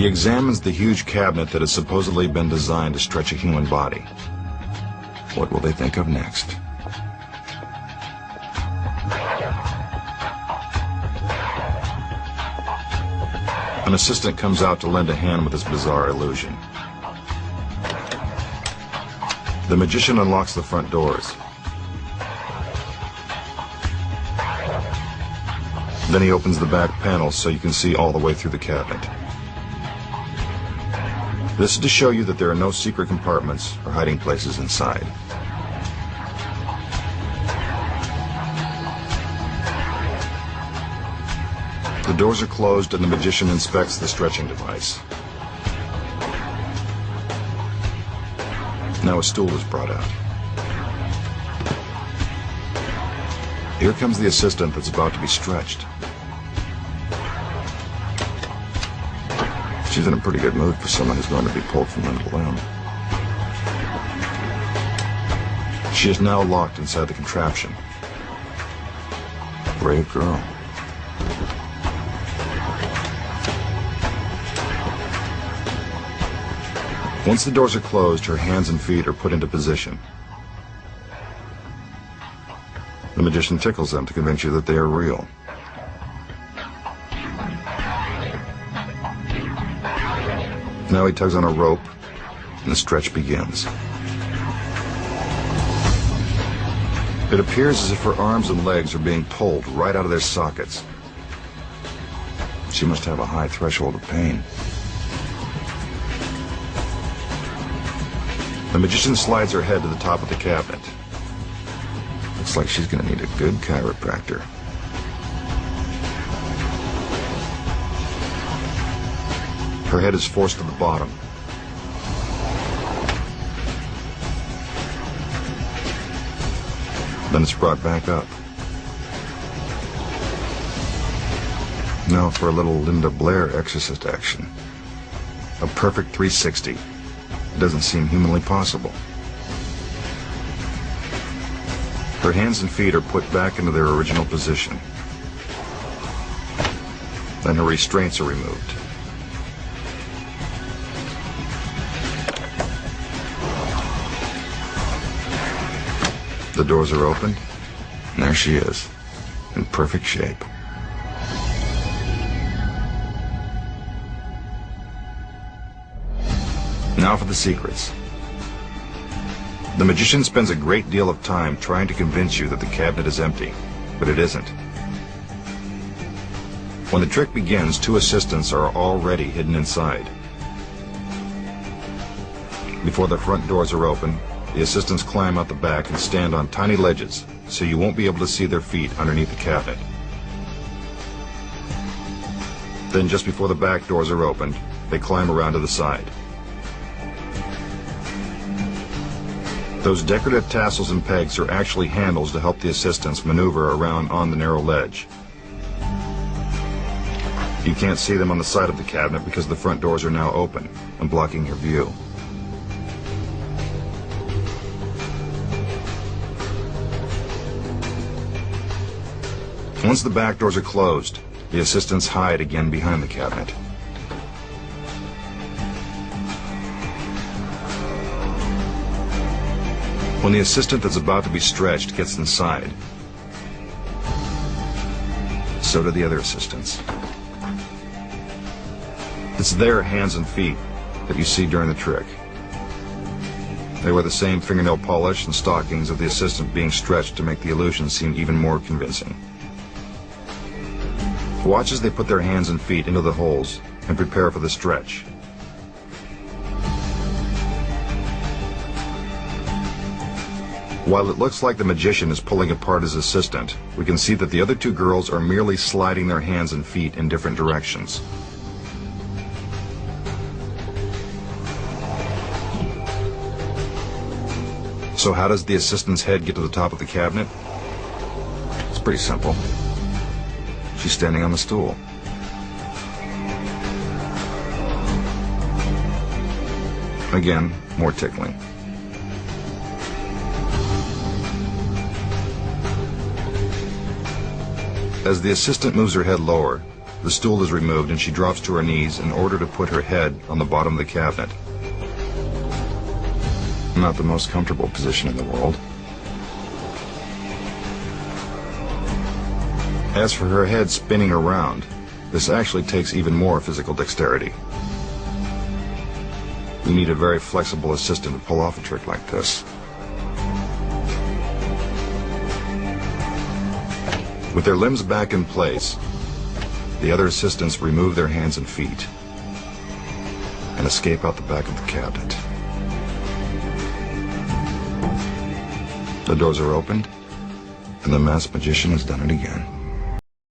He examines the huge cabinet that has supposedly been designed to stretch a human body. What will they think of next? An assistant comes out to lend a hand with this bizarre illusion. The magician unlocks the front doors. Then he opens the back panels so you can see all the way through the cabinet. This is to show you that there are no secret compartments or hiding places inside. The doors are closed and the magician inspects the stretching device. Now a stool is brought out. Here comes the assistant that's about to be stretched. She's in a pretty good mood for someone who's going to be pulled from limb to limb. She is now locked inside the contraption. Brave girl. Once the doors are closed, her hands and feet are put into position. The magician tickles them to convince you that they are real. Now he tugs on a rope, and the stretch begins. It appears as if her arms and legs are being pulled right out of their sockets. She must have a high threshold of pain. The magician slides her head to the top of the cabinet. Looks like she's going to need a good chiropractor. Her head is forced to the bottom. Then it's brought back up. Now for a little Linda Blair exorcist action. A perfect 360. It doesn't seem humanly possible. Her hands and feet are put back into their original position. Then her restraints are removed. The doors are opened, and there she is, in perfect shape. Now for the secrets. The magician spends a great deal of time trying to convince you that the cabinet is empty, but it isn't. When the trick begins, two assistants are already hidden inside. Before the front doors are open, the assistants climb out the back and stand on tiny ledges, so you won't be able to see their feet underneath the cabinet. Then just before the back doors are opened, they climb around to the side. Those decorative tassels and pegs are actually handles to help the assistants maneuver around on the narrow ledge. You can't see them on the side of the cabinet because the front doors are now open and blocking your view. Once the back doors are closed, the assistants hide again behind the cabinet. When the assistant that's about to be stretched gets inside, so do the other assistants. It's their hands and feet that you see during the trick. They wear the same fingernail polish and stockings of the assistant being stretched to make the illusion seem even more convincing. Watch as they put their hands and feet into the holes and prepare for the stretch. While it looks like the magician is pulling apart his assistant, we can see that the other two girls are merely sliding their hands and feet in different directions. So how does the assistant's head get to the top of the cabinet? It's pretty simple. She's standing on the stool. Again, more tickling. As the assistant moves her head lower, The stool is removed and she drops to her knees in order to put her head on the bottom of the cabinet. Not the most comfortable position in the world. As for her head spinning around, this actually takes even more physical dexterity. You need a very flexible assistant to pull off a trick like this. With their limbs back in place, the other assistants remove their hands and feet and escape out the back of the cabinet. The doors are opened, and the masked magician has done it again.